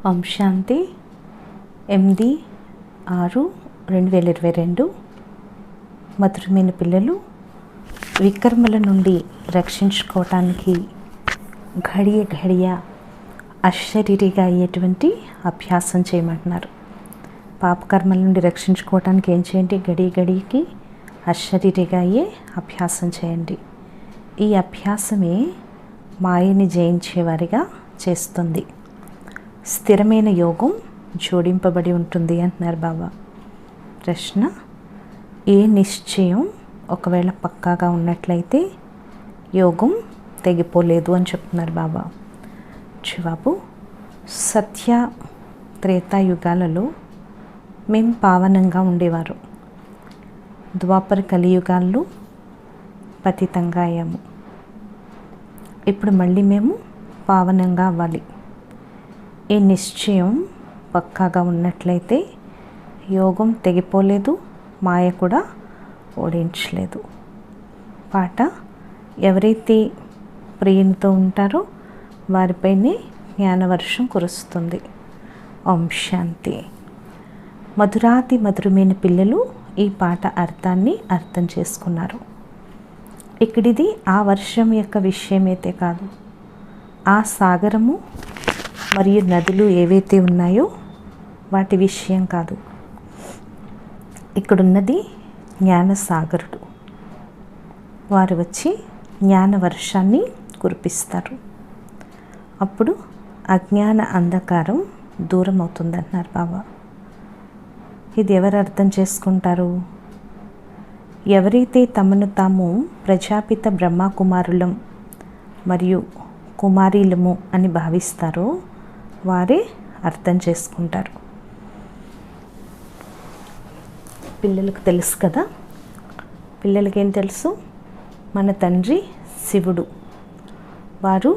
ఓం శాంతి 8/6/2022 మధురమైన పిల్లలు, వికర్మల నుండి రక్షించుకోవటానికి ఘడియ ఘడియ అశరీరిగా అయ్యేటువంటి అభ్యాసం చేయమంటున్నారు. పాపకర్మల నుండి రక్షించుకోవటానికి ఏం చేయండి? గడియ గడియకి అశరీరిగా అయ్యే అభ్యాసం చేయండి. ఈ అభ్యాసమే మాయని జయించేవారిగా చేస్తుంది. స్థిరమైన యోగం జోడింపబడి ఉంటుంది అంటున్నారు బాబా. ప్రశ్న: ఏ నిశ్చయం ఒకవేళ పక్కాగా ఉన్నట్లయితే యోగం తెగిపోలేదు అని చెప్తున్నారు బాబా. జవాబు: సత్య త్రేతాయుగాలలో మేము పావనంగా ఉండేవారు. ద్వాపర కలియుగాల్లో పతితంగా అయ్యాము. ఇప్పుడు మళ్ళీ మేము పావనంగా అవ్వాలి. ఈ నిశ్చయం పక్కాగా ఉన్నట్లయితే యోగం తెగిపోలేదు, మాయ కూడా ఓడించలేదు. పాట: ఎవరైతే ప్రియునితో ఉంటారో వారిపైనే జ్ఞానవర్షం కురుస్తుంది. ఓం శాంతి. మధురాతి మధురమైన పిల్లలు ఈ పాట అర్థాన్ని అర్థం చేసుకున్నారు. ఇక్కడిది ఆ వర్షం యొక్క విషయమైతే కాదు, ఆ సాగరము మరియు నదులు ఏవైతే ఉన్నాయో వాటి విషయం కాదు. ఇక్కడున్నది జ్ఞానసాగరుడు. వారు వచ్చి జ్ఞాన వర్షాన్ని కురిపిస్తారు. అప్పుడు అజ్ఞాన అంధకారం దూరం అవుతుందంటున్నారు బాబా. ఇది ఎవరు అర్థం చేసుకుంటారు? ఎవరైతే తమను తాము ప్రజాపిత బ్రహ్మకుమారులం మరియు కుమారీలము అని భావిస్తారో వారే అర్థం చేసుకుంటారు. పిల్లలకు తెలుసు కదా, పిల్లలకేం తెలుసు? మన తండ్రి శివుడు, వారు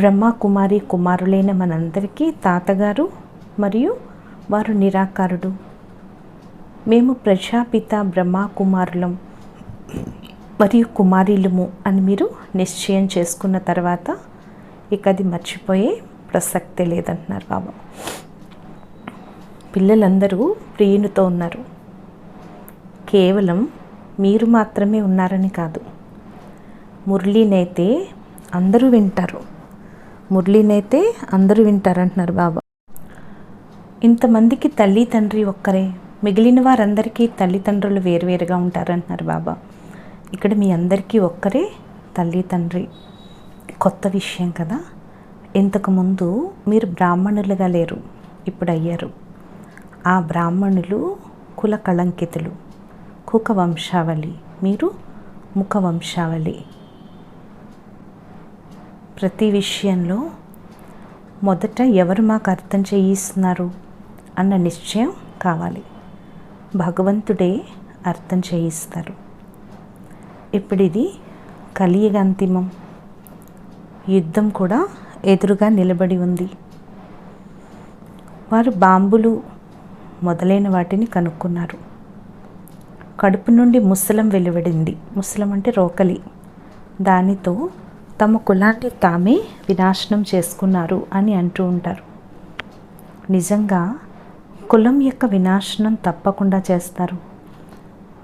బ్రహ్మకుమారి కుమారులైన మనందరికీ తాతగారు మరియు వారు నిరాకారుడు. మేము ప్రజాపిత బ్రహ్మకుమారులం మరియు కుమారీలము అని మీరు నిశ్చయం చేసుకున్న తర్వాత ఇక అది మర్చిపోయే ప్రసక్తే లేదంటున్నారు బాబా. పిల్లలందరూ ప్రియునితో ఉన్నారు. కేవలం మీరు మాత్రమే ఉన్నారని కాదు. మురళీనైతే అందరూ వింటారు, మురళీనైతే అందరూ వింటారంటున్నారు బాబా. ఇంతమందికి తల్లి తండ్రి ఒక్కరే, మిగిలిన వారందరికీ తల్లిదండ్రులు వేరువేరుగా ఉంటారంటున్నారు బాబా. ఇక్కడ మీ అందరికీ ఒక్కరే తల్లి తండ్రి. కొత్త విషయం కదా. ఇంతకుముందు మీరు బ్రాహ్మణులుగా లేరు, ఇప్పుడు అయ్యారు. ఆ బ్రాహ్మణులు కుల కళంకితులు, కుక వంశావళి, మీరు ముఖ వంశావళి. ప్రతి విషయంలో మొదట ఎవరు మాకు అర్థం చేయిస్తున్నారు అన్న నిశ్చయం కావాలి. భగవంతుడే అర్థం చేయిస్తారు. ఇప్పుడు ఇది కలియుగ అంతిమం. యుద్ధం కూడా ఎదురుగా నిలబడి ఉంది. వారు బాంబులు మొదలైన వాటిని కనుక్కున్నారు. కడుపు నుండి ముసలం వెలువడింది. ముసలం అంటే రోకలి. దానితో తమ కులాన్ని తామే వినాశనం చేసుకున్నారు అని అంటూ ఉంటారు. నిజంగా కులం యొక్క వినాశనం తప్పకుండా చేస్తారు.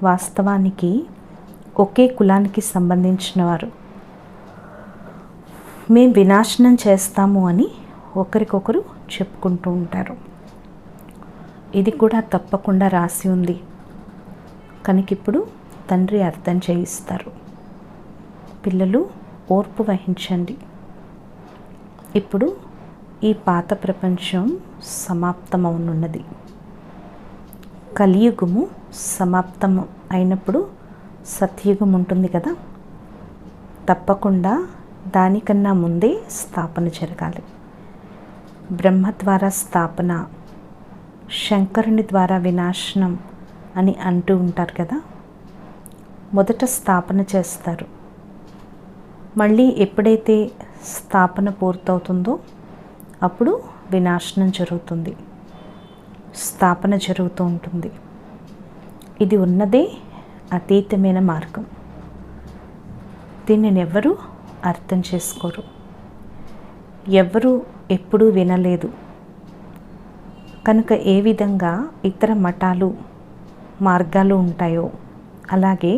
వాస్తవానికి ఒకే కులానికి సంబంధించిన వారు మేము వినాశనం చేస్తాము అని ఒకరికొకరు చెప్పుకుంటూ ఉంటారు. ఇది కూడా తప్పకుండా రాసి ఉంది కనుక ఇప్పుడు తండ్రి అర్థం చేయిస్తారు. పిల్లలు ఓర్పు వహించండి. ఇప్పుడు ఈ పాత ప్రపంచం సమాప్తమవునున్నది. కలియుగము సమాప్తం అయినప్పుడు సత్యుగం ఉంటుంది కదా. తప్పకుండా దానికన్నా ముందే స్థాపన జరగాలి. బ్రహ్మ ద్వారా స్థాపన, శంకరుని ద్వారా వినాశనం అని అంటూ ఉంటారు కదా. మొదట స్థాపన చేస్తారు. మళ్ళీ ఎప్పుడైతే స్థాపన పూర్తవుతుందో అప్పుడు వినాశనం జరుగుతుంది, స్థాపన జరుగుతూ ఉంటుంది. ఇది ఉన్నదే అతీతమైన మార్గం. దీనిని ఎవరు అర్థం చేసుకోరు. ఎవ్వరూ ఎప్పుడూ వినలేదు, కనుక ఏ విధంగా ఇతర మఠాలు మార్గాలు ఉంటాయో అలాగే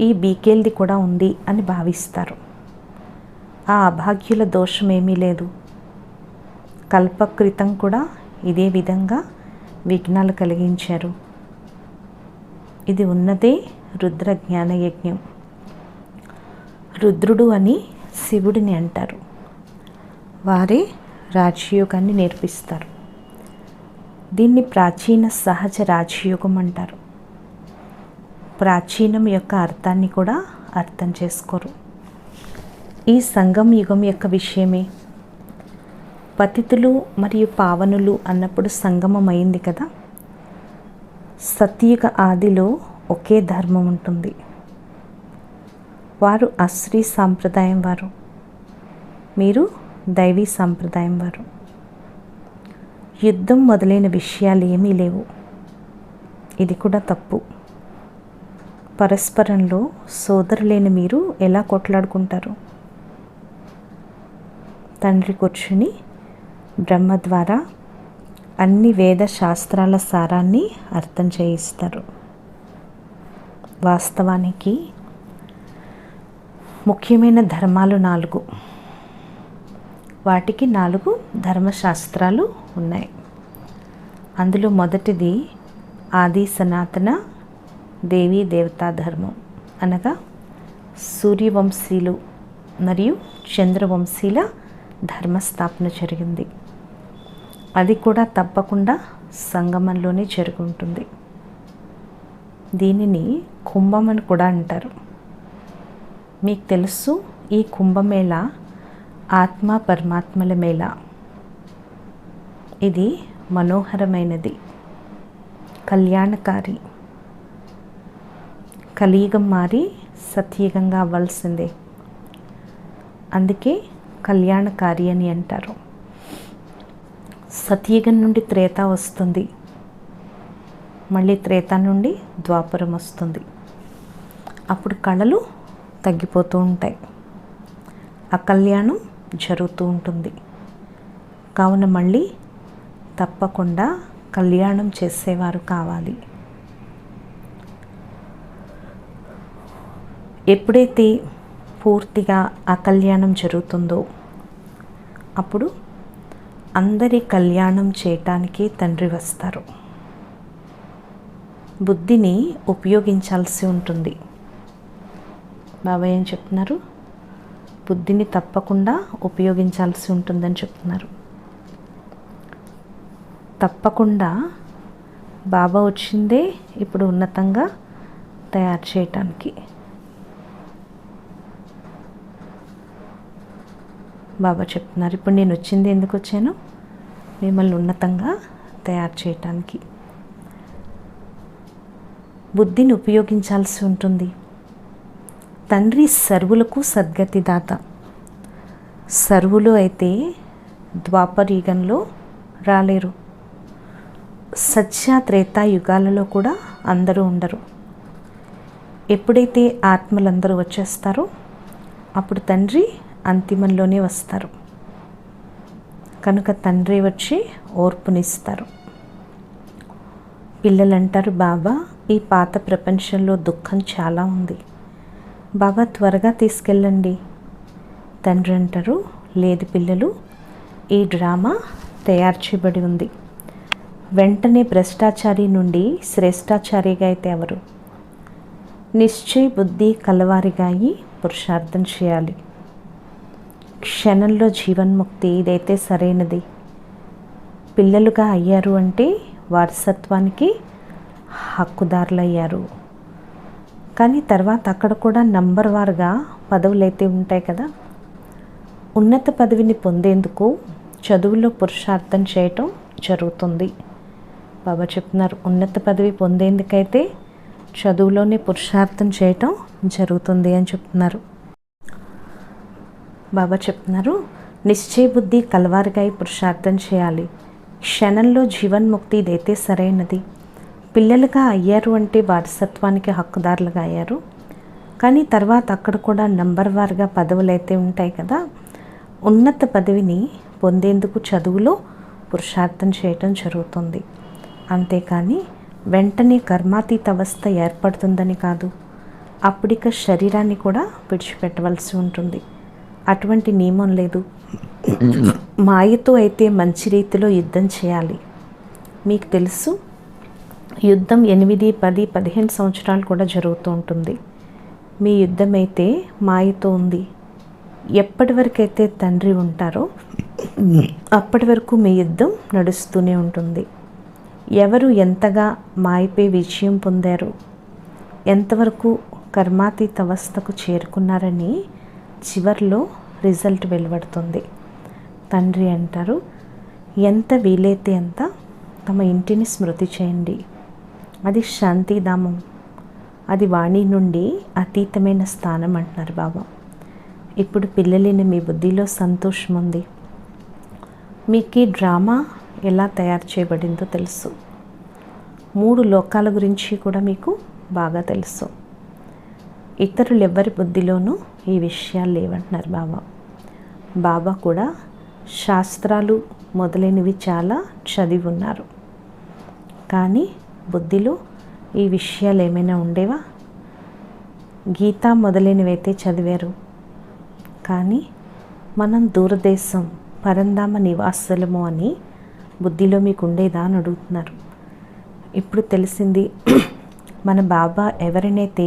ఈ బీకేల్ది కూడా ఉంది అని భావిస్తారు. ఆ అభాగ్యుల దోషం ఏమీ లేదు. కల్పకృతం కూడా ఇదే విధంగా విఘ్నాలు కలిగించారు. ఇది ఉన్నదే రుద్ర జ్ఞాన యజ్ఞం. రుద్రుడు అని శివుడిని అంటారు. వారే రాజయోగాన్ని నేర్పిస్తారు. దీన్ని ప్రాచీన సహజ రాజయోగం అంటారు. ప్రాచీనం యొక్క అర్థాన్ని కూడా అర్థం చేసుకోరు. ఈ సంగం యుగం యొక్క విషయమే. పతితులు మరియు పావనులు అన్నప్పుడు సంగమం అయింది కదా. సత్యుగ ఆదిలో ఒకే ధర్మం ఉంటుంది. వారు అశ్రీ సాంప్రదాయం వారు, మీరు దైవీ సాంప్రదాయం వారు. యుద్ధం మొదలైన విషయాలు ఏమీ లేవు. ఇది కూడా తప్పు. పరస్పరంలో సోదరులైన మీరు ఎలా కొట్లాడుకుంటారు? తండ్రి కూర్చుని బ్రహ్మ ద్వారా అన్ని వేద శాస్త్రాల సారాన్ని అర్థం చేయిస్తారు. వాస్తవానికి ముఖ్యమైన ధర్మాలు 4. వాటికి 4 ధర్మశాస్త్రాలు ఉన్నాయి. అందులో మొదటిది ఆది సనాతన దేవీ దేవతా ధర్మం, అనగా సూర్యవంశీలు మరియు చంద్రవంశీల ధర్మస్థాపన జరిగింది. అది కూడా తప్పకుండా సంగమంలోనే జరుగుతుంది. దీనిని కుంభం అని కూడా అంటారు. మీకు తెలుసు, ఈ కుంభమేళ ఆత్మ పరమాత్మల మేళ. ఇది మనోహరమైనది, కళ్యాణకారి. కలియుగం మారి సత్యుగంగా అవ్వాల్సిందే. అందుకే కళ్యాణకారి అని అంటారు. సత్యుగం నుండి త్రేత వస్తుంది, మళ్ళీ త్రేత నుండి ద్వాపరం వస్తుంది. అప్పుడు కళలు తగ్గిపోతూ ఉంటాయి, అకల్యాణం జరుగుతూ ఉంటుంది. కావున మళ్ళీ తప్పకుండా కళ్యాణం చేసేవారు కావాలి. ఎప్పుడైతే పూర్తిగా అకల్యాణం జరుగుతుందో అప్పుడు అందరి కళ్యాణం చేయటానికి తండ్రి వస్తారు. బుద్ధిని ఉపయోగించాల్సి ఉంటుంది. బాబా ఏం చెప్తున్నారు? బుద్ధిని తప్పకుండా ఉపయోగించాల్సి ఉంటుందని చెప్తున్నారు. తప్పకుండా బాబా వచ్చిందే ఇప్పుడు ఉన్నతంగా తయారు చేయటానికి. బాబా చెప్తున్నారు, ఇప్పుడు నేను వచ్చింది ఎందుకు వచ్చాను? మిమ్మల్ని ఉన్నతంగా తయారు చేయటానికి. బుద్ధిని ఉపయోగించాల్సి ఉంటుంది. తండ్రి సర్వులకు సద్గతి దాత. సర్వులు అయితే ద్వాపరయుగంలో రాలేరు. సత్య త్రేతా యుగాలలో కూడా అందరూ ఉండరు. ఎప్పుడైతే ఆత్మలందరూ వచ్చేస్తారో అప్పుడు తండ్రి అంతిమంలోనే వస్తారు. కనుక తండ్రి వచ్చి ఓర్పునిస్తారు. పిల్లలు అంటారు, బాబా ఈ పాత ప్రపంచంలో దుఃఖం చాలా ఉంది, బాబా త్వరగా తీసుకెళ్ళండి. తండ్రి అంటారు, లేదు పిల్లలు, ఈ డ్రామా తయారు చేయబడి ఉంది. వెంటనే భ్రష్టాచారి నుండి శ్రేష్టాచారిగా అయితే ఎవరు? నిశ్చయ బుద్ధి కలవారిగా అయి పురుషార్థం చేయాలి. క్షణంలో జీవన్ముక్తి ఇదైతే సరైనది. పిల్లలుగా అయ్యారు అంటే వారసత్వానికి హక్కుదారులు అయ్యారు. కానీ తర్వాత అక్కడ కూడా నంబర్ వారుగా పదవులు అయితే ఉంటాయి కదా. ఉన్నత పదవిని పొందేందుకు చదువులో పురుషార్థం చేయటం జరుగుతుంది. బాబా చెప్తున్నారు, ఉన్నత పదవి పొందేందుకైతే చదువులోనే పురుషార్థం చేయటం జరుగుతుంది అని చెప్తున్నారు. బాబా చెప్తున్నారు, నిశ్చయ బుద్ధి కలవారిగా పురుషార్థం చేయాలి. క్షణంలో జీవన్ముక్తి ఇదైతే సరైనది. పిల్లలుగా అయ్యారు అంటే వారసత్వానికి హక్కుదారులుగా అయ్యారు. కానీ తర్వాత అక్కడ కూడా నంబర్ వారుగా పదవులు అయితే ఉంటాయి కదా. ఉన్నత పదవిని పొందేందుకు చదువులో పురుషార్థం చేయటం జరుగుతుంది. అంతేకాని వెంటనే కర్మాతీత అవస్థ ఏర్పడుతుందని కాదు. అప్పుడిక శరీరాన్ని కూడా విడిచిపెట్టవలసి ఉంటుంది. అటువంటి నియమం లేదు. మాయతో అయితే మంచి రీతిలో యుద్ధం చేయాలి. మీకు తెలుసు, యుద్ధం 8, 10, 15 సంవత్సరాలు కూడా జరుగుతూ ఉంటుంది. మీ యుద్ధం అయితే మాయతో ఉంది. ఎప్పటి వరకైతే తండ్రి ఉంటారో అప్పటి వరకు మీ యుద్ధం నడుస్తూనే ఉంటుంది. ఎవరు ఎంతగా మాయపై విజయం పొందారు, ఎంతవరకు కర్మాతీత అవస్థకు చేరుకున్నారని చివర్లో రిజల్ట్ వెలువడుతుంది. తండ్రి అంటారు, ఎంత వీలైతే అంత తమ ఇంటిని స్మృతి చేయండి. అది శాంతిధామం, అది వాణి నుండి అతీతమైన స్థానం అంటున్నారు బాబా. ఇప్పుడు పిల్లలని మీ బుద్ధిలో సంతోషం ఉంది. మీకు ఈ డ్రామా ఎలా తయారు చేయబడిందో తెలుసు. 3 లోకాల గురించి కూడా మీకు బాగా తెలుసు. ఇతరులు ఎవరి బుద్ధిలోనూ ఈ విషయాలు లేవంటున్నారు బాబా. బాబా కూడా శాస్త్రాలు మొదలైనవి చాలా చదివి ఉన్నారు. కానీ బుద్ధిలో ఈ విషయాలు ఏమైనా ఉండేవా? గీత మొదలైనవి అయితే చదివారు. కానీ మనం దూరదేశం పరంధామ నివాసులము అని బుద్ధిలో మీకు ఉండేదా అని అడుగుతున్నారు. ఇప్పుడు తెలిసింది, మన బాబా ఎవరినైతే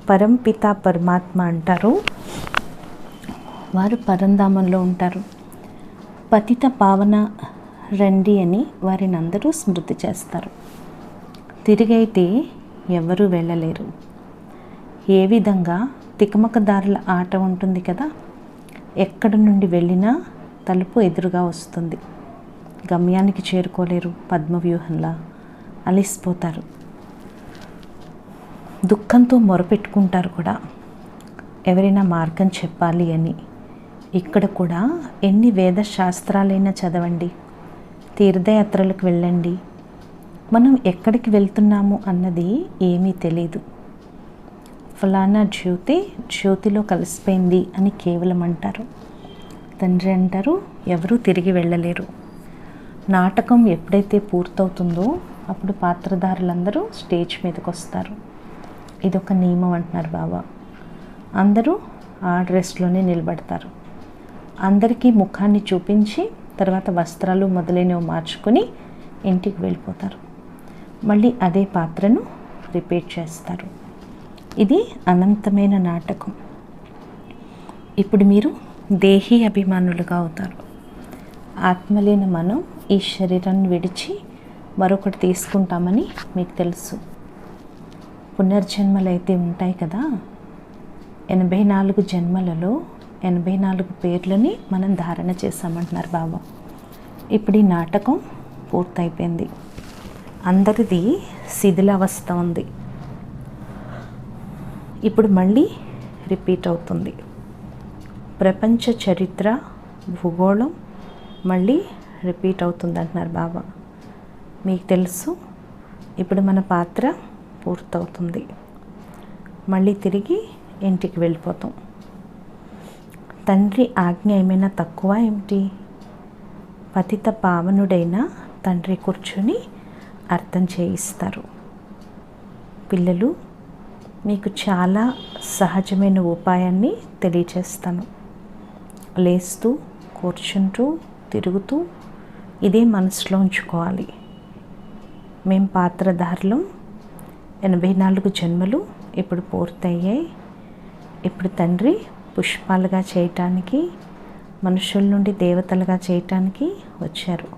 పరంపిత పరమాత్మ అంటారో వారు పరంధామంలో ఉంటారు. పతిత పావన రండి అని వారిని అందరూ స్మృతి చేస్తారు. తిరిగైతే ఎవరూ వెళ్ళలేరు. ఏ విధంగా తికమకదారుల ఆట ఉంటుంది కదా, ఎక్కడి నుండి వెళ్ళినా తలుపు ఎదురుగా వస్తుంది. గమ్యానికి చేరుకోలేరు. పద్మవ్యూహంలా అలిసిపోతారు. దుఃఖంతో మొరపెట్టుకుంటారు కూడా, ఎవరైనా మార్గం చెప్పాలి అని. ఇక్కడ కూడా ఎన్ని వేద శాస్త్రాలైనా చదవండి, తీర్థయాత్రలకు వెళ్ళండి, మనం ఎక్కడికి వెళ్తున్నాము అన్నది ఏమీ తెలీదు. ఫలానా జ్యోతిలో కలిసిపోయింది అని కేవలం అంటారు. తండ్రి అంటారు, ఎవరూ తిరిగి వెళ్ళలేరు. నాటకం ఎప్పుడైతే పూర్తవుతుందో అప్పుడు పాత్రధారులందరూ స్టేజ్ మీదకి వస్తారు. ఇదొక నియమం అంటున్నారు బాబా. అందరూ ఆ డ్రెస్లోనే నిలబడతారు. అందరికీ ముఖాన్ని చూపించి తర్వాత వస్త్రాలు మొదలైనవి మార్చుకొని ఇంటికి వెళ్ళిపోతారు. మళ్ళీ అదే పాత్రను రిపీట్ చేస్తారు. ఇది అనంతమైన నాటకం. ఇప్పుడు మీరు దేహీ అభిమానులుగా అవుతారు. ఆత్మలేన మనం ఈ శరీరాన్ని విడిచి మరొకటి తీసుకుంటామని మీకు తెలుసు. పునర్జన్మలు అయితే ఉంటాయి కదా, 84 జన్మలలో 84 పేర్లని మనం ధారణ చేశామంటున్నారు బాబా. ఇప్పుడు ఈ నాటకం పూర్తయిపోయింది. అందరిది శిథిలావస్థ ఉంది. ఇప్పుడు మళ్ళీ రిపీట్ అవుతుంది. ప్రపంచ చరిత్ర, భూగోళం మళ్ళీ రిపీట్ అవుతుంది అంటున్నారు బాబా. మీకు తెలుసు, ఇప్పుడు మన పాత్ర పూర్తవుతుంది. మళ్ళీ తిరిగి ఇంటికి వెళ్ళిపోతాం. తండ్రి ఆజ్ఞ ఏమైనా తక్కువ ఏమిటి? పతిత పావనుడైన తండ్రి కూర్చొని అర్థం చేయిస్తారు. పిల్లలు, మీకు చాలా సహజమైన ఉపాయాన్ని తెలియచేస్తాను. లేస్తూ, కూర్చుంటూ, తిరుగుతూ ఇదే మనసులో ఉంచుకోవాలి. మేము పాత్రధారులం. 84 జన్మలు ఇప్పుడు పూర్తయ్యాయి. ఇప్పుడు తండ్రి పుష్పాలుగా చేయటానికి, మనుషుల నుండి దేవతలుగా చేయటానికి వచ్చారు.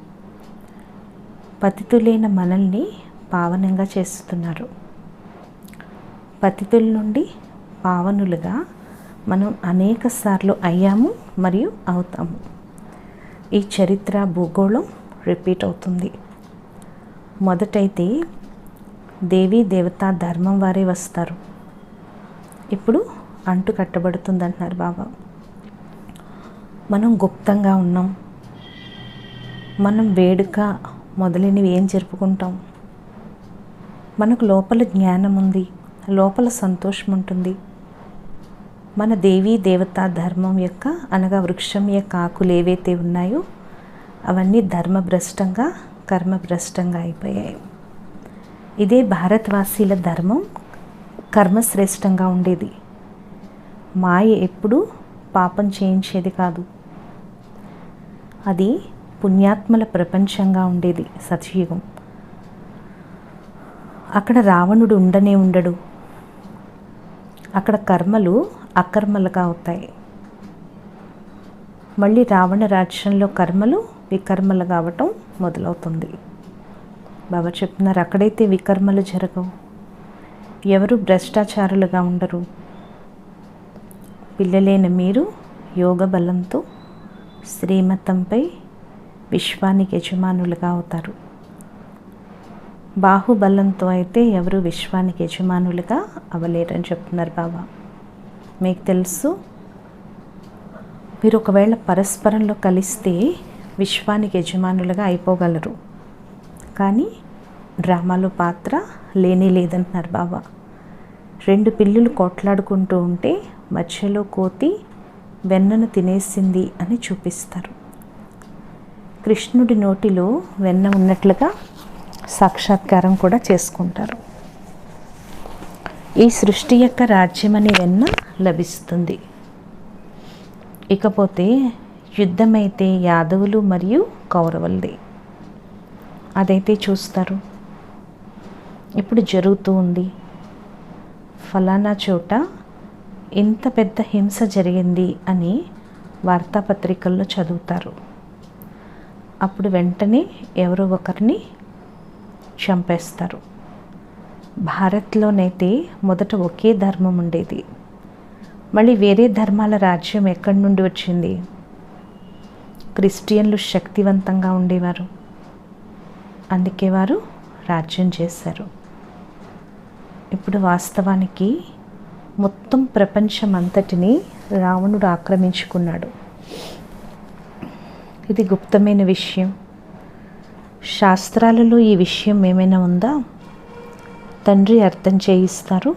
పతితులైన మనల్ని పావనంగా చేస్తున్నారు. పతితుల నుండి పావనులుగా మనం అనేక సార్లు అయ్యాము మరియు అవుతాము. ఈ చరిత్ర, భూగోళం రిపీట్ అవుతుంది. మొదటైతే దేవీ దేవతా ధర్మం వారే వస్తారు. ఇప్పుడు అంటు కట్టబడుతుంది అంటున్నారు బాబా. మనం గుప్తంగా ఉన్నాం. మనం వేడుక మొదలైనవి ఏం జరుపుకుంటాం? మనకు లోపల జ్ఞానం ఉంది, లోపల సంతోషం ఉంటుంది. మన దేవీ దేవతా ధర్మం యొక్క అనగా వృక్షం యొక్క ఆకులు ఏవైతే ఉన్నాయో అవన్నీ ధర్మభ్రష్టంగా కర్మభ్రష్టంగా అయిపోయాయి. ఇదే భారతవాసీల ధర్మం కర్మశ్రేష్టంగా ఉండేది. మాయ ఎప్పుడూ పాపం చేయించేది కాదు. అది పుణ్యాత్మల ప్రపంచంగా ఉండేది సత్యయుగం. అక్కడ రావణుడు ఉండనే ఉండడు. అక్కడ కర్మలు అకర్మలుగా అవుతాయి. మళ్ళీ రావణ రాజ్యంలో కర్మలు వికర్మలు కావటం మొదలవుతుంది. బాబా చెప్తున్నారు, అక్కడైతే వికర్మలు జరగవు, ఎవరు భ్రష్టాచారులుగా ఉండరు. పిల్లలైన మీరు యోగ బలంతో శ్రీమతంపై విశ్వానికి యజమానులుగా అవుతారు. బాహుబలంతో అయితే ఎవరు విశ్వానికి యజమానులుగా అవ్వలేరని చెప్తున్నారు బాబా. మీకు తెలుసు, మీరు ఒకవేళ పరస్పరంలో కలిస్తే విశ్వానికి యజమానులుగా అయిపోగలరు, కానీ డ్రామాలో పాత్ర లేనే లేదంటున్నారు బాబా. 2 పిల్లులు కొట్లాడుకుంటూ ఉంటే మధ్యలో కోతి వెన్నను తినేసింది అని చూపిస్తారు. కృష్ణుడి నోటిలో వెన్న ఉన్నట్లుగా సాక్షాత్కారం కూడా చేసుకుంటారు. ఈ సృష్టి యొక్క రాజ్యం అనే వెన్న లభిస్తుంది. ఇకపోతే యుద్ధమైతే యాదవులు మరియు కౌరవులది, అదైతే చూస్తారు. ఇప్పుడు జరుగుతూ ఉంది, ఫలానా చోట ఇంత పెద్ద హింస జరిగింది అని వార్తాపత్రికల్లో చదువుతారు. అప్పుడు వెంటనే ఎవరో ఒకరిని చంపేస్తారు. భారత్లోనైతే మొదట ఒకే ధర్మం ఉండేది, మళ్ళీ వేరే ధర్మాల రాజ్యం ఎక్కడి నుండి వచ్చింది? క్రిస్టియన్లు శక్తివంతంగా ఉండేవారు, అందుకే వారు రాజ్యం చేశారు. ఇప్పుడు వాస్తవానికి మొత్తం ప్రపంచం అంతటిని రావణుడు ఆక్రమించుకున్నాడు. ఇది గుప్తమైన విషయం. శాస్త్రాలలో ఈ విషయం ఏమైనా ఉందా? తండ్రి అర్థం చేయిస్తారు,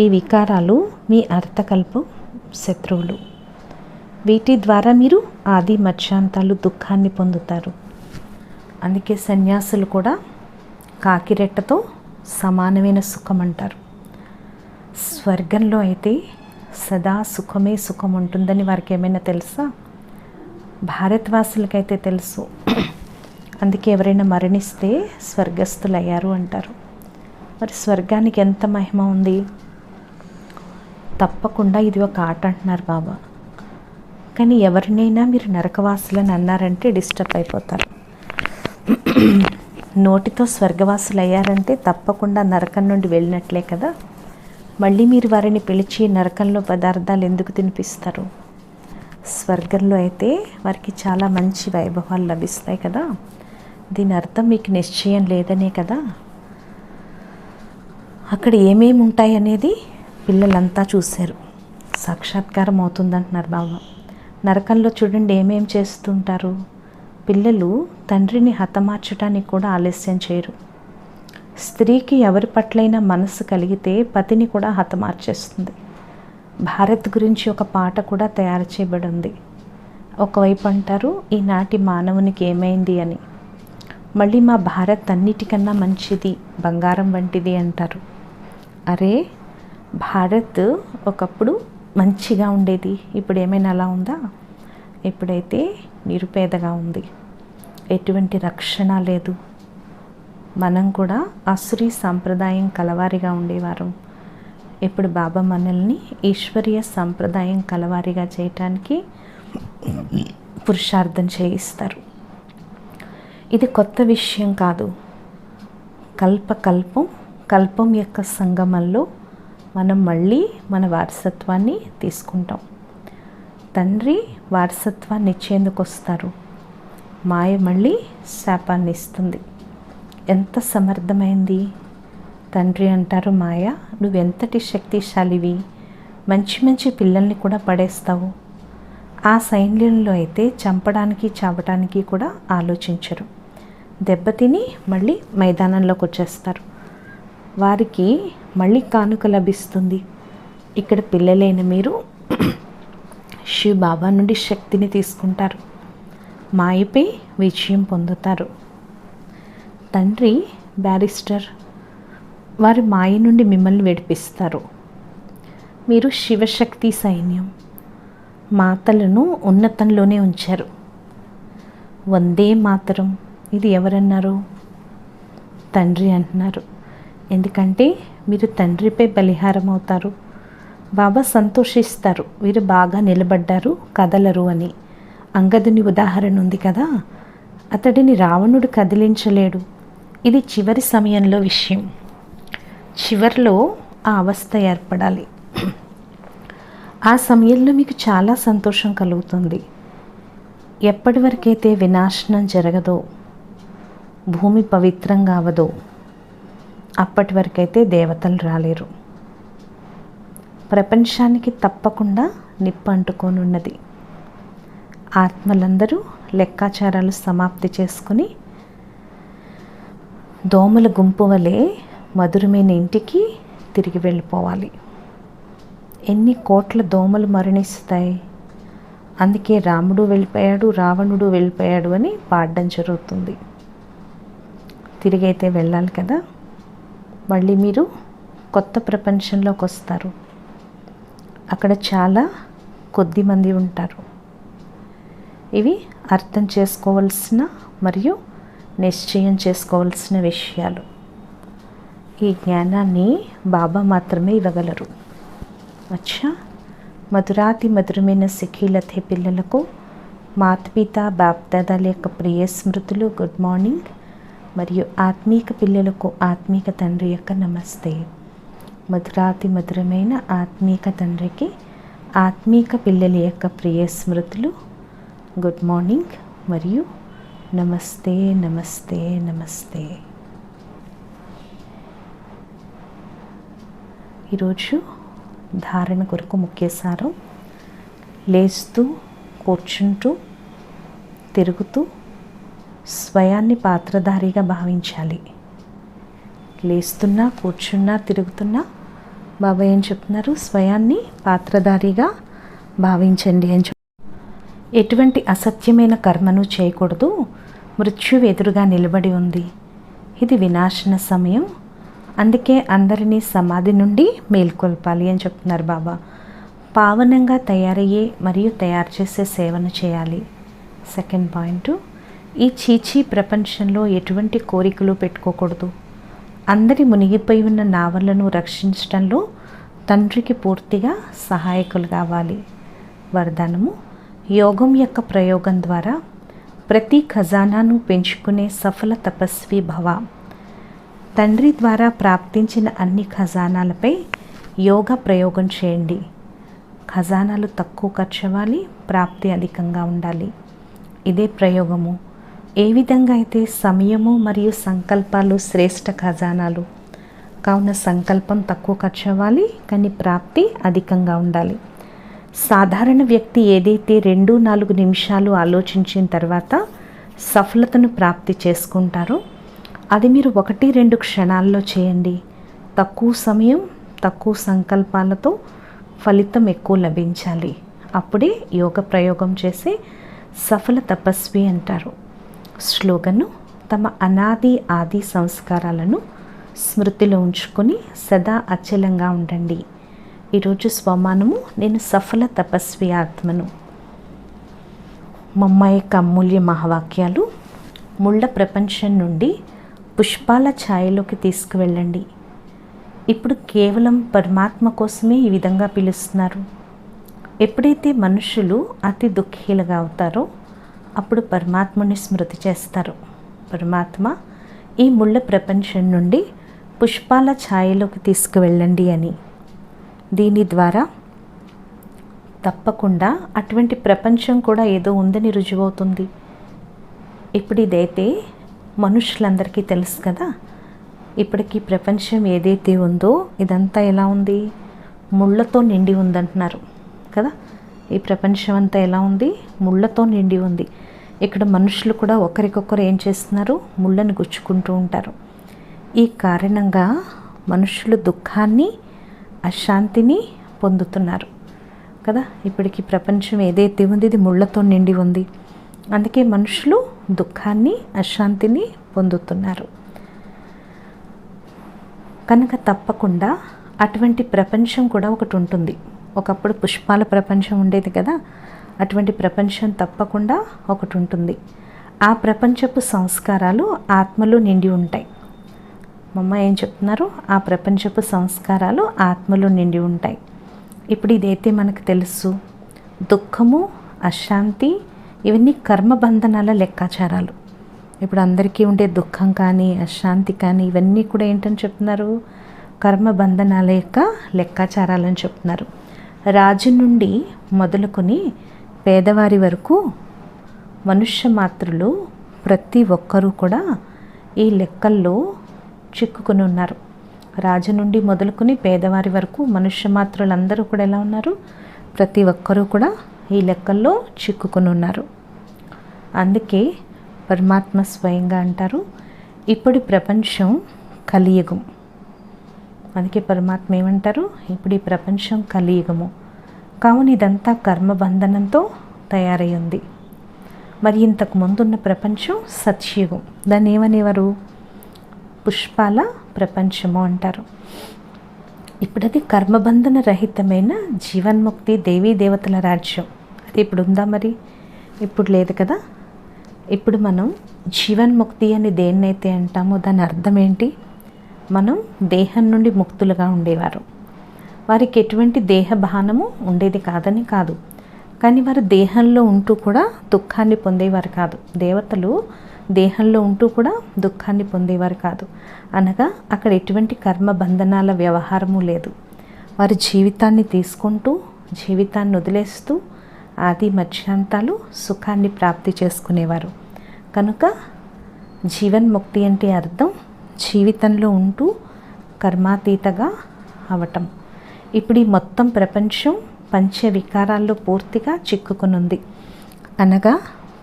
ఈ వికారాలు మీ అర్థకల్పం శత్రువులు, వీటి ద్వారా మీరు ఆది మధ్యాంతాలు దుఃఖాన్ని పొందుతారు. అందుకే సన్యాసులు కూడా కాకిరెట్టతో సమానమైన సుఖం అంటారు. స్వర్గంలో అయితే సదా సుఖమే సుఖం ఉంటుందని వారికి ఏమైనా తెలుసా? భారతవాసులకైతే తెలుసు. అందుకే ఎవరైనా మరణిస్తే స్వర్గస్థులు అయ్యారు అంటారు. మరి స్వర్గానికి ఎంత మహిమ ఉంది? తప్పకుండా ఇది ఒక ఆట అంటున్నారు బాబా. కానీ ఎవరినైనా మీరు నరకవాసులని అన్నారంటే డిస్టర్బ్ అయిపోతారు. నోటితో స్వర్గవాసులు అయ్యారంటే తప్పకుండా నరకం నుండి వెళ్ళినట్లే కదా. మళ్ళీ మీరు వారిని పిలిచి నరకంలో పదార్థాలు ఎందుకు తినిపిస్తారు? స్వర్గంలో అయితే వారికి చాలా మంచి వైభవాలు లభిస్తాయి కదా. దీని అర్థం మీకు నిశ్చయం లేదనే కదా. అక్కడ ఏమేమి ఉంటాయి అనేది పిల్లలంతా చూశారు, సాక్షాత్కారం అవుతుందంటున్నారు బాబా. నరకంలో చూడండి ఏమేం చేస్తుంటారు. పిల్లలు తండ్రిని హతమార్చడానికి కూడా ఆలస్యం చేయరు. స్త్రీకి ఎవరి పట్లైనా మనసు కలిగితే పతిని కూడా హతమార్చేస్తుంది. భారత్ గురించి ఒక పాట కూడా తయారు చేయబడి ఉంది. ఒకవైపు అంటారు ఈనాటి మానవునికి ఏమైంది అని, మళ్ళీ మా భారత్ అన్నిటికన్నా మంచిది, బంగారం వంటిది అంటారు. అరే, భారత్ ఒకప్పుడు మంచిగా ఉండేది, ఇప్పుడు ఏమైనా అలా ఉందా? ఇప్పుడైతే నిరుపేదగా ఉంది, ఎటువంటి రక్షణ లేదు. మనం కూడా అసురీ సాంప్రదాయం కలవారిగా ఉండేవారు. ఇప్పుడు బాబా మనల్ని ఈశ్వరీయ సాంప్రదాయం కలవారిగా చేయటానికి పురుషార్థం చేయిస్తారు. ఇది కొత్త విషయం కాదు. కల్పం యొక్క సంగమంలో మనం మళ్ళీ మన వారసత్వాన్ని తీసుకుంటాం. తండ్రి వారసత్వాన్ని ఇచ్చేందుకు వస్తారు, మాయ మళ్ళీ శాపాన్ని ఇస్తుంది. ఎంత సమర్థమైంది. తండ్రి అంటారు, మాయ నువ్వెంతటి శక్తిశాలివి, మంచి మంచి పిల్లల్ని కూడా పడేస్తావు. ఆ సైన్యంలో అయితే చంపడానికి చావటానికి కూడా ఆలోచించరు, దెబ్బతిని మళ్ళీ మైదానంలోకి వచ్చేస్తారు. వారికి మళ్ళీ కానుక లభిస్తుంది. ఇక్కడ పిల్లలైన మీరు శివ బాబా నుండి శక్తిని తీసుకుంటారు. మాయపై విజయం పొందుతారు. తండ్రి బ్యారిస్టర్, వారి మాయ నుండి మిమ్మల్ని విడిపిస్తారు. మీరు శివశక్తి సైన్యం, మాతలను ఉన్నతంలోనే ఉంచారు. వందే మాతరం, ఇది ఎవరన్నారు? తండ్రి అంటున్నారు. ఎందుకంటే మీరు తండ్రిపై బలిహారం అవుతారు. బాబా సంతోషిస్తారు, వీరు బాగా నిలబడ్డారు, కదలరు అని. అంగదుని ఉదాహరణ ఉంది కదా, అతడిని రావణుడు కదిలించలేడు. ఇది చివరి సమయంలో విషయం. చివరిలో ఆ అవస్థ ఏర్పడాలి. ఆ సమయంలో మీకు చాలా సంతోషం కలుగుతుంది. ఎప్పటి వరకైతే వినాశనం జరగదో, భూమి పవిత్రంగా అవదో, అప్పటి వరకైతే దేవతలు రాలేరు. ప్రపంచానికి తప్పకుండా నిప్పు అంటుకోనున్నది. ఆత్మలందరూ లెక్కాచారాలు సమాప్తి చేసుకుని దోమల గుంపు వలె మధురమైన ఇంటికి తిరిగి వెళ్ళిపోవాలి. ఎన్ని కోట్ల దోమలు మరణిస్తాయి. అందుకే రాముడు వెళ్ళిపోయాడు, రావణుడు వెళ్ళిపోయాడు అని పాడడం జరుగుతుంది. తిరిగి అయితే వెళ్ళాలి కదా. మళ్ళీ మీరు కొత్త ప్రపంచంలోకి వస్తారు. అక్కడ చాలా కొద్ది మంది ఉంటారు. ఇవి అర్థం చేసుకోవాల్సిన మరియు నిశ్చయం చేసుకోవాల్సిన విషయాలు. ఈ జ్ఞానాన్ని బాబా మాత్రమే ఇవ్వగలరు. అచ్చా, మధురాతి మధురమైన సిఖీలతే పిల్లలకు మాతపిత బాప్దాదాల యొక్క ప్రియ స్మృతులు, గుడ్ మార్నింగ్. మరియు ఆత్మీక పిల్లలకు ఆత్మీక తండ్రి యొక్క నమస్తే. మధురాతి మధురమైన ఆత్మీక తండ్రికి ఆత్మీక పిల్లల యొక్క ప్రియ స్మృతులు, గుడ్ మార్నింగ్ మరియు నమస్తే నమస్తే నమస్తే. ఈరోజు ధారణ కొరకు ముఖ్య సారం: లేస్తూ, కూర్చుంటూ, తిరుగుతూ స్వయాన్ని పాత్రధారిగా భావించాలి. లేస్తున్నా, కూర్చున్నా, తిరుగుతున్నా బాబా ఏం చెప్తున్నారు? స్వయాన్ని పాత్రధారిగా భావించండి అని ఎటువంటి అసత్యమైన కర్మను చేయకూడదు. మృత్యువు ఎదురుగా నిలబడి ఉంది. ఇది వినాశన సమయం. అందుకే అందరినీ సమాధి నుండి మేల్కొల్పాలి అని చెప్తున్నారు బాబా. పావనంగా తయారయ్యే మరియు తయారు చేసే సేవను చేయాలి. సెకండ్ పాయింట్, ఈ చీచీ ప్రపంచంలో ఎటువంటి కోరికలు పెట్టుకోకూడదు. అందరి మునిగిపోయి ఉన్న నావలను రక్షించడంలో తండ్రికి పూర్తిగా సహాయకులు కావాలి. వరదానము: యోగం యొక్క ప్రయోగం ద్వారా ప్రతి ఖజానాను పెంచుకునే సఫల తపస్వి భవ. తండ్రి ద్వారా ప్రాప్తించిన అన్ని ఖజానాలపై యోగ ప్రయోగం చేయండి. ఖజానాలు తక్కువ ఖర్చు అవ్వాలి, ప్రాప్తి అధికంగా ఉండాలి. ఇదే ప్రయోగము. ఏ విధంగా అయితే సమయము మరియు సంకల్పాలు శ్రేష్ఠ ఖజానాలు కావున సంకల్పం తక్కువ ఖర్చు అవ్వాలి, కానీ ప్రాప్తి అధికంగా ఉండాలి. సాధారణ వ్యక్తి ఏదైతే 2-4 నిమిషాలు ఆలోచించిన తర్వాత సఫలతను ప్రాప్తి చేసుకుంటారో అది మీరు 1-2 క్షణాల్లో చేయండి. తక్కువ సమయం, తక్కువ సంకల్పాలతో ఫలితం ఎక్కువ లభించాలి. అప్పుడే యోగ ప్రయోగం చేసే సఫల తపస్వి అంటారు. స్లోగను: తమ అనాది ఆది సంస్కారాలను స్మృతిలో ఉంచుకొని సదా అచలంగా ఉండండి. ఈరోజు స్వమానము: నేను సఫల తపస్వి ఆత్మను. మమ్మ యొక్క అమూల్య మహావాక్యాలు: ముళ్ళ ప్రపంచం నుండి పుష్పాల ఛాయలోకి తీసుకువెళ్ళండి. ఇప్పుడు కేవలం పరమాత్మ కోసమే ఈ విధంగా పిలుస్తున్నారు. ఎప్పుడైతే మనుషులు అతి దుఃఖీలుగా అవుతారో అప్పుడు పరమాత్మని స్మృతి చేస్తారు. పరమాత్మ, ఈ ముళ్ళ ప్రపంచం నుండి పుష్పాల ఛాయలోకి తీసుకువెళ్ళండి అని. దీని ద్వారా తప్పకుండా అటువంటి ప్రపంచం కూడా ఏదో ఉందని రుజువవుతుంది. ఇప్పుడు ఇదైతే మనుషులందరికీ తెలుసు కదా. ఇప్పటికీ ప్రపంచం ఏదైతే ఉందో ఇదంతా ఎలా ఉంది? ముళ్ళతో నిండి ఉందంటున్నారు కదా. ఈ ప్రపంచం అంతా ఎలా ఉంది? ముళ్ళతో నిండి ఉంది. ఇక్కడ మనుషులు కూడా ఒకరికొకరు ఏం చేస్తున్నారు? ముళ్ళను గుచ్చుకుంటూ ఉంటారు. ఈ కారణంగా మనుషులు దుఃఖాన్ని, అశాంతిని పొందుతున్నారు కదా. ఇప్పటికి ప్రపంచం ఏదైతే ఉంది ఇది ముళ్ళతో నిండి ఉంది. అందుకే మనుషులు దుఃఖాన్ని, అశాంతిని పొందుతున్నారు. కనుక తప్పకుండా అటువంటి ప్రపంచం కూడా ఒకటి ఉంటుంది. ఒకప్పుడు పుష్పాల ప్రపంచం ఉండేది కదా, అటువంటి ప్రపంచం తప్పకుండా ఒకటి ఉంటుంది. ఆ ప్రపంచపు సంస్కారాలు ఆత్మలో నిండి ఉంటాయి. మమ్మ ఏం చెప్తున్నారు? ఆ ప్రపంచపు సంస్కారాలు ఆత్మలో నిండి ఉంటాయి. ఇప్పుడు ఇదైతే మనకు తెలుసు, దుఃఖము, అశాంతి ఇవన్నీ కర్మబంధనాల లెక్కాచారాలు. ఇప్పుడు అందరికీ ఉండే దుఃఖం కానీ, అశాంతి కానీ ఇవన్నీ కూడా ఏంటని చెప్తున్నారు? కర్మబంధనాల యొక్క లెక్కాచారాలని చెప్తున్నారు. రాజు నుండి మొదలుకొని పేదవారి వరకు మనుష్య మాత్రులు ప్రతి ఒక్కరూ కూడా ఈ లెక్కల్లో చిక్కుకుని ఉన్నారు. రాజు నుండి మొదలుకొని పేదవారి వరకు మనుష్య మాత్రులందరూ కూడా ఎలా ఉన్నారు? ప్రతి ఒక్కరూ కూడా ఈ లెక్కల్లో చిక్కుకుని ఉన్నారు. అందుకే పరమాత్మ స్వయంగా అంటారు, ఇప్పుడు ప్రపంచం కలియుగం. అందుకే పరమాత్మ ఏమంటారు? ఇప్పుడు ఈ ప్రపంచం కలియుగము. కావున ఇదంతా కర్మబంధనంతో తయారై ఉంది. మరి ఇంతకు ముందున్న ప్రపంచం సత్యుగం. దాన్ని ఏమనేవారు? పుష్పాల ప్రపంచము అంటారు. ఇప్పుడు అది కర్మబంధన రహితమైన జీవన్ముక్తి దేవీ దేవతల రాజ్యం. అది ఇప్పుడు ఉందా? మరి ఇప్పుడు లేదు కదా. ఇప్పుడు మనం జీవన్ముక్తి అని దేన్నైతే అంటామో దాని అర్థం ఏంటి? మనం దేహం నుండి ముక్తులుగా ఉండేవారు. వారికి ఎటువంటి దేహభానము ఉండేది కాదని కాదు, కానీ వారు దేహంలో ఉంటూ కూడా దుఃఖాన్ని పొందేవారు కాదు. దేవతలు దేహంలో ఉంటూ కూడా దుఃఖాన్ని పొందేవారు కాదు. అనగా అక్కడ ఎటువంటి కర్మబంధనాల వ్యవహారము లేదు. వారి జీవితాన్ని తీసుకుంటూ, జీవితాన్ని వదిలేస్తూ ఆది మధ్యాంతాలు సుఖాన్ని ప్రాప్తి చేసుకునేవారు. కనుక జీవన్ముక్తి అంటే అర్థం జీవితంలో ఉంటూ కర్మాతీతగా అవటం. ఇప్పుడు ఈ మొత్తం ప్రపంచం పంచవికారాల్లో పూర్తిగా చిక్కుకునుంది. అనగా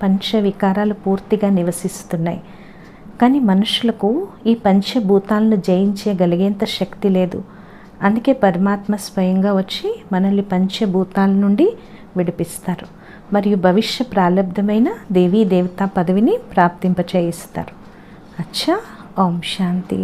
పంచవికారాలు పూర్తిగా నివసిస్తున్నాయి. కానీ మనుషులకు ఈ పంచభూతాలను జయించగలిగేంత శక్తి లేదు. అందుకే పరమాత్మ స్వయంగా వచ్చి మనల్ని పంచభూతాల నుండి విడిపిస్తారు మరియు భవిష్య ప్రాలబ్ధమైన దేవీ దేవతా పదవిని ప్రాప్తింపచేయిస్తారు. అచ్చా, ఓం శాంతి.